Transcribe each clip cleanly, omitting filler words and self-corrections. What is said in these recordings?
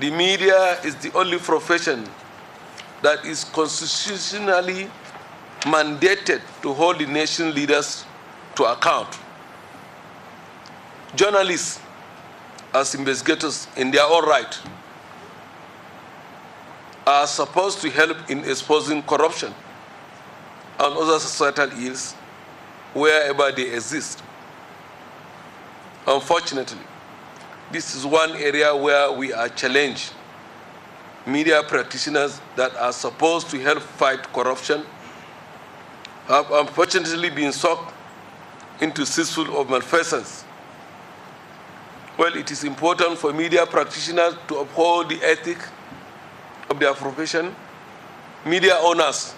The media is the only profession that is constitutionally mandated to hold the nation leaders to account. Journalists, as investigators in their own right, are supposed to help in exposing corruption and other societal ills wherever they exist. Unfortunately, this is one area where we are challenged. Media practitioners that are supposed to help fight corruption have unfortunately been sucked into cesspool of malfeasance. Well, it is important for media practitioners to uphold the ethic of their profession. Media owners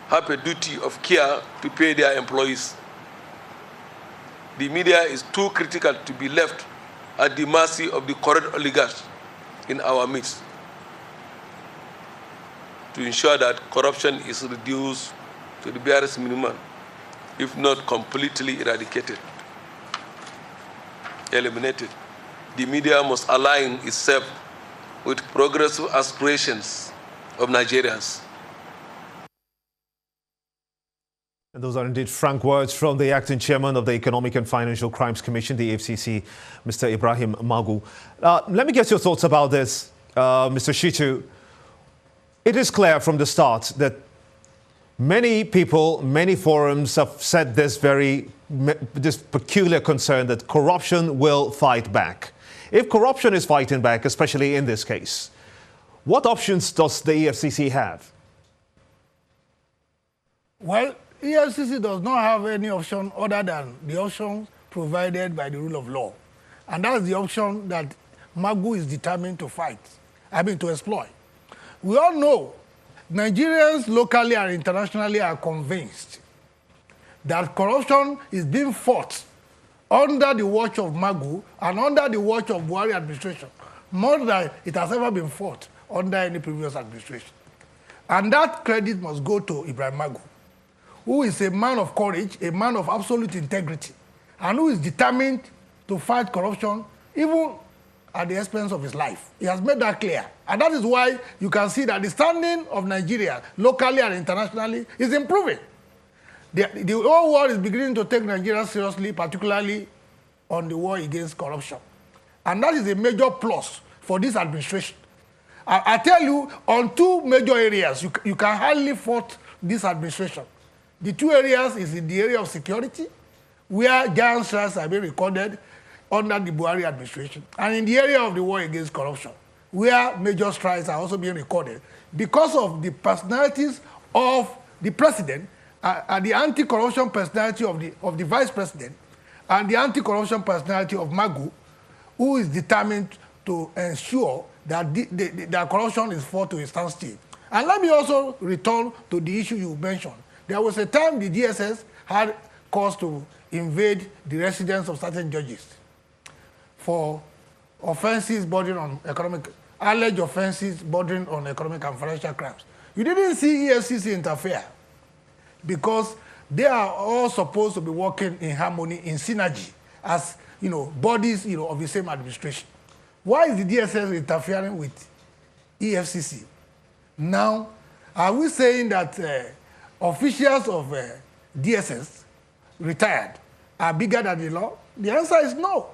have a duty of care to pay their employees. The media is too critical to be left at the mercy of the corrupt oligarchs in our midst. To ensure that corruption is reduced to the barest minimum, if not completely eradicated, eliminated, the media must align itself with progressive aspirations of Nigerians. And those are indeed frank words from the acting chairman of the Economic and Financial Crimes Commission, the EFCC, Mr. Ibrahim Magu. Let me get your thoughts about this, Mr. Shitu. It is clear from the start that many people, many forums have said this peculiar concern that corruption will fight back. If corruption is fighting back, especially in this case, what options does the EFCC have? Well, EFCC does not have any option other than the option provided by the rule of law. And that's the option that Magu is determined to fight, to exploit. We all know Nigerians locally and internationally are convinced that corruption is being fought under the watch of Magu and under the watch of Buhari administration, more than it has ever been fought under any previous administration. And that credit must go to Ibrahim Magu, who is a man of courage, a man of absolute integrity, and who is determined to fight corruption even at the expense of his life. He has made that clear. And that is why you can see that the standing of Nigeria, locally and internationally, is improving. The whole world is beginning to take Nigeria seriously, particularly on the war against corruption. And that is a major plus for this administration. I tell you, on two major areas, you can hardly fault this administration. The two areas is in the area of security, where giant strides have been recorded under the Buhari administration, and in the area of the war against corruption, where major strides are also being recorded because of the personalities of the president, the anti-corruption personality of the vice president, and the anti-corruption personality of Magu, who is determined to ensure that that corruption is fought to a standstill. And let me also return to the issue you mentioned. There was a time the DSS had cause to invade the residence of certain judges for offenses bordering on alleged offenses bordering on economic and financial crimes. You didn't see EFCC interfere because they are all supposed to be working in harmony, in synergy, as bodies of the same administration. Why is the DSS interfering with EFCC? Now, are we saying that officials of DSS, retired, are bigger than the law? The answer is no.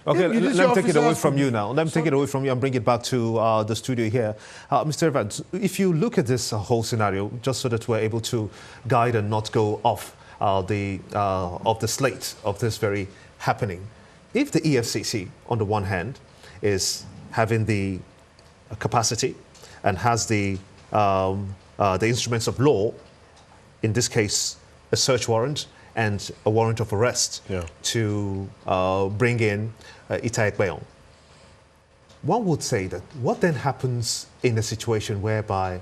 Okay, let me take it away from you now. Let me take it away from you and bring it back to the studio here. Mr. Evans, if you look at this whole scenario, just so that we're able to guide and not go off the slate of this very happening, if the EFCC, on the one hand, is having the capacity and has the instruments of law, in this case, a search warrant and a warrant of arrest to bring in Ekpeyong, one would say that what then happens in a situation whereby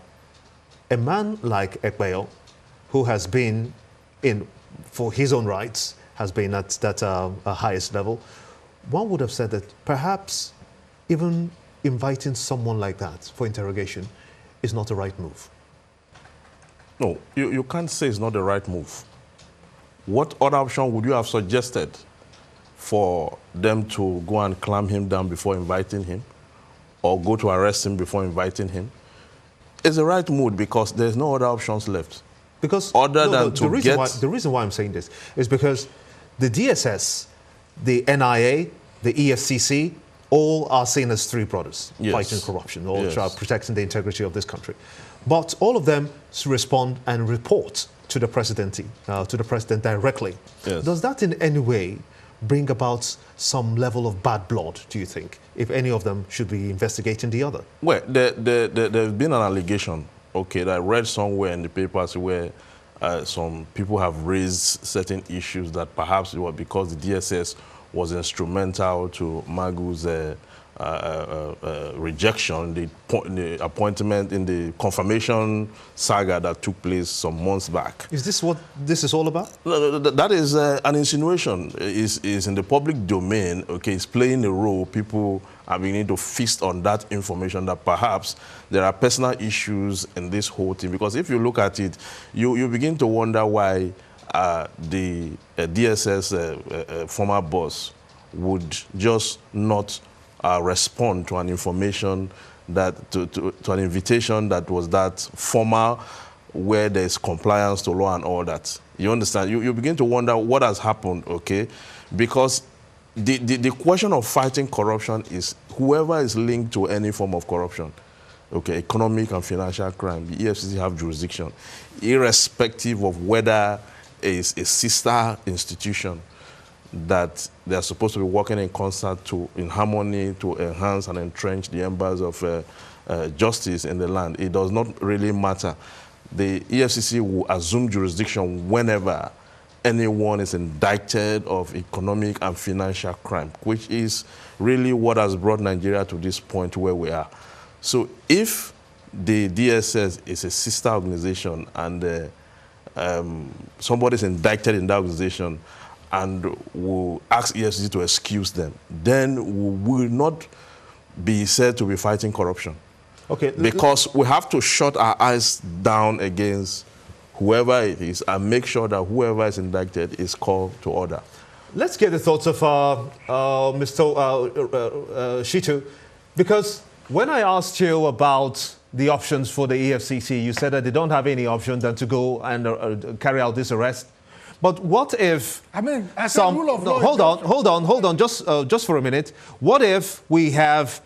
a man like Ekpeyong, who has been for his own rights, has been at that highest level, one would have said that perhaps even inviting someone like that for interrogation is not the right move. No, you can't say it's not the right move. What other option would you have suggested for them to go and clamp him down before inviting him? or go to arrest him before inviting him, it's the right mood because there's no other options left. Because the reason why I'm saying this is because the DSS, the NIA, the EFCC, all are seen as three brothers fighting corruption, all protecting the integrity of this country. But all of them respond and report to the president directly. Yes. Does that in any way bring about some level of bad blood, do you think, if any of them should be investigating the other? Well, there's been an allegation, that I read somewhere in the papers where some people have raised certain issues that perhaps it was because the DSS was instrumental to Magu's rejection, the appointment in the confirmation saga that took place some months back. Is this what this is all about? That is an insinuation. Is in the public domain, it's playing a role. People are beginning to feast on that information that perhaps there are personal issues in this whole thing. Because if you look at it, you begin to wonder why the DSS former boss would just not respond to an information to an invitation that was that formal, where there's compliance to law and all that. You understand? You begin to wonder what has happened, because the question of fighting corruption is whoever is linked to any form of corruption, economic and financial crime, the EFCC have jurisdiction, irrespective of whether it's a sister institution that they're supposed to be working in concert in harmony to enhance and entrench the embers of justice in the land. It does not really matter. The EFCC will assume jurisdiction whenever anyone is indicted of economic and financial crime, which is really what has brought Nigeria to this point where we are. So if the DSS is a sister organization and somebody is indicted in that organization and will ask EFCC to excuse them, then we will not be said to be fighting corruption. Because we have to shut our eyes down against whoever it is and make sure that whoever is indicted is called to order. Let's get the thoughts of Mr. Shitu, because when I asked you about the options for the EFCC, you said that they don't have any option than to go and carry out this arrest. But what if rule of law hold on, just for a minute. What if we have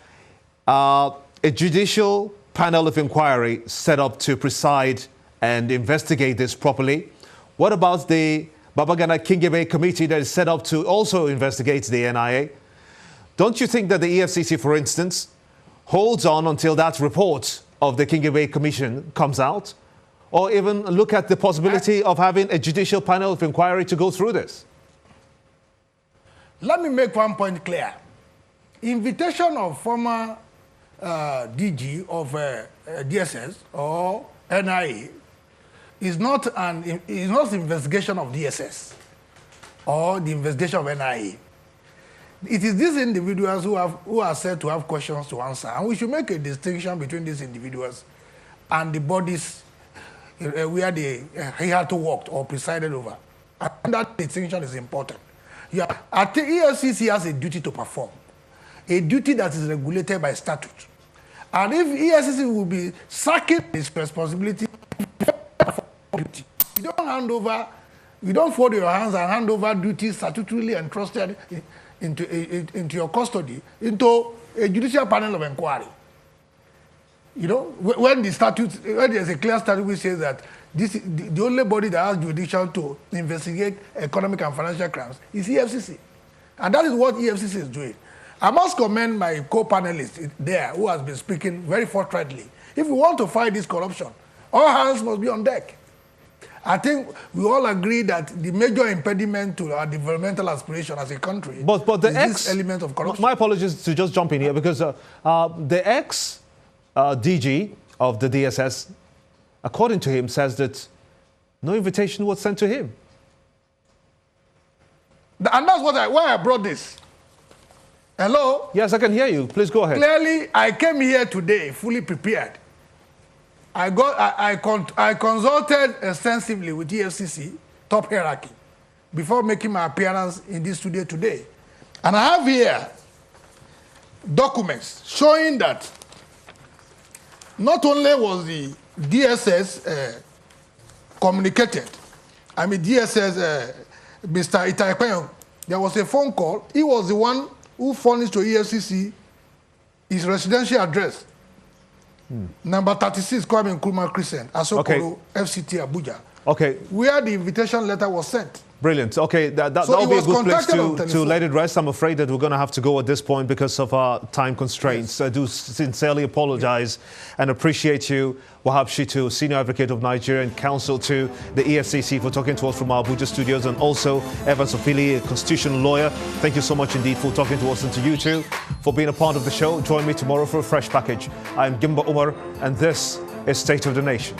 a judicial panel of inquiry set up to preside and investigate this properly? What about the Babagana Kingebe committee that is set up to also investigate the NIA? Don't you think that the EFCC, for instance, holds on until that report of the Kingebe Commission comes out? Or even look at the possibility of having a judicial panel of inquiry to go through this? Let me make one point clear. Invitation of former DG of DSS or NIA is not investigation of DSS or the investigation of NIA. It is these individuals who are said to have questions to answer, and we should make a distinction between these individuals and the bodies where he had to work or presided over. And that distinction is important. I think EFCC has a duty to perform, a duty that is regulated by statute. And if EFCC will be sacking its responsibility, you don't fold your hands and hand over duties statutorily entrusted into your custody, into a judicial panel of inquiry. When there's a clear statute which says that the only body that has jurisdiction to investigate economic and financial crimes is EFCC. And that is what EFCC is doing. I must commend my co-panelist there who has been speaking very forthrightly. If we want to fight this corruption, all hands must be on deck. I think we all agree that the major impediment to our developmental aspiration as a country is this element of corruption. My apologies to just jump in here, because the ex-DG of the DSS, according to him, says that no invitation was sent to him. And that's why I brought this. Hello? Yes, I can hear you. Please go ahead. Clearly, I came here today fully prepared. I consulted extensively with EFCC top hierarchy before making my appearance in this studio today. And I have here documents showing that not only was the DSS communicated, DSS, Mr. Ekpeyong, there was a phone call. He was the one who furnished to EFCC his residential address, number 36, Kwame Nkrumah Crescent, Asokoro, FCT, Abuja, where the invitation letter was sent. Brilliant. Okay, that'll be a good place to let it rest. I'm afraid that we're going to have to go at this point because of our time constraints. Yes. I do sincerely apologize and appreciate you, Wahab Shitu, Senior Advocate of Nigeria and Counsel to the EFCC, for talking to us from our Abuja studios, and also Evans Ofili, a constitutional lawyer. Thank you so much indeed for talking to us, and to you too for being a part of the show. Join me tomorrow for a fresh package. I'm Gimba Umar, and this is State of the Nation.